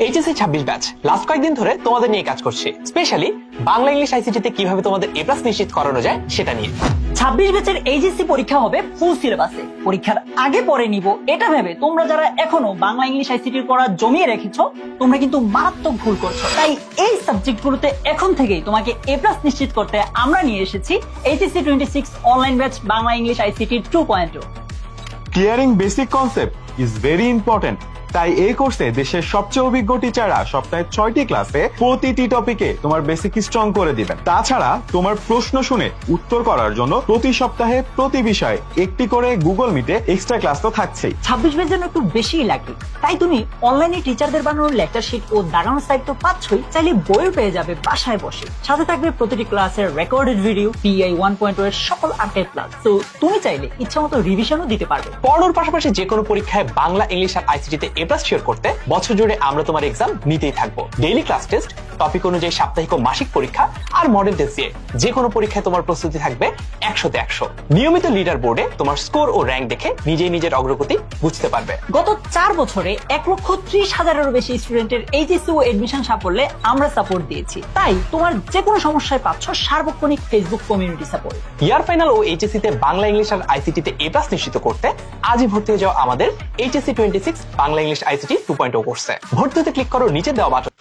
HSC 26 batch last কয়েকদিন ধরে তোমাদের নিয়ে কাজ করছে, স্পেশালি বাংলা ইংলিশ আইসিটিতে কিভাবে তোমাদের এ প্লাস নিশ্চিত করানো যায় সেটা নিয়ে। 26 ব্যাচের এইচএসসি পরীক্ষা হবে ফুল সিলেবাসে। পরীক্ষার আগে পরে নিব এটা ভেবে তোমরা যারা এখনো বাংলা ইংলিশ আইসিটির পড়া জমিয়ে রেখেছো, তোমরা কিন্তু মারাত্মক ভুল করছো। তাই এই সাবজেক্টগুলোতে এখন থেকেই তোমাকে এ প্লাস নিশ্চিত করতে আমরা নিয়ে এসেছি HSC 26 online batch Bangla English ICT 2.0। Clearing basic concept is very important. তাই এই কোর্সে দেশের সবচেয়ে অভিজ্ঞ টিচাররা সপ্তাহে 6টি ক্লাসে প্রতিটি টপিকে তোমার বেসিক স্ট্রং করে দিবেন। তাছাড়া তোমার প্রশ্ন শুনে উত্তর করার জন্য প্রতি সপ্তাহে প্রতি বিষয়ে একটি করে গুগল মিটে এক্সট্রা ক্লাস তো থাকছেই। 26 ব্যাচ যেন একটু বেশিই লাগে, তাই তুমি অনলাইনে টিচারদের বানানোর লেকচার শিট ও দাগানোর সাইট তো পাচ্ছই, চাইলে বইও পেয়ে যাবে বাসায় বসে। সাথে থাকবে প্রতিটি ক্লাসের রেকর্ডেড ভিডিও, PI 1.0 এর সকল আর্কাইভ ক্লাস। তো তুমি চাইলে ইচ্ছা মতো রিভিশনও দিতে পারবে। পড়ানোর পাশাপাশি যে কোনো পরীক্ষায় বাংলা ইংলিশ আর আইসিটিতে এ প্লাস শিওর করতে বছর জুড়ে আমরা তোমার এক্সাম নিতেই থাকবো। ডেইলি ক্লাস টেস্ট, টপিক অনুযায়ী সাপ্তাহিক ও মাসিক পরীক্ষা আর মডেল টেস্ট দিয়ে যে কোনো পরীক্ষায় তোমার প্রস্তুতি থাকবে 100তে 100। নিয়মিত লিডার বোর্ডে তোমার স্কোর ও র্যাঙ্ক দেখে নিজেই নিজের অগ্রগতি বুঝতে পারবে। গত 4 বছরে 1,30,000-এরও বেশি স্টুডেন্টের এইচএসসি ও এডমিশন সাফল্যে আমরা সাপোর্ট দিয়েছি। তাই তোমার যে কোনো সমস্যায় পাচ্ছ সার্বক্ষণিক Facebook community support. Year final ও এইচএসসি তে বাংলা ইংলিশ আর আইসিটিতে এ প্লাস নিশ্চিত করতে আজই ভর্তি হয়ে যাও আমাদের এইচএসসি 26 বাংলা ইংলিশ আইসিটি 2.0 কোর্সে। ভর্তি হতে ক্লিক করো নিচে দেওয়া বাটন।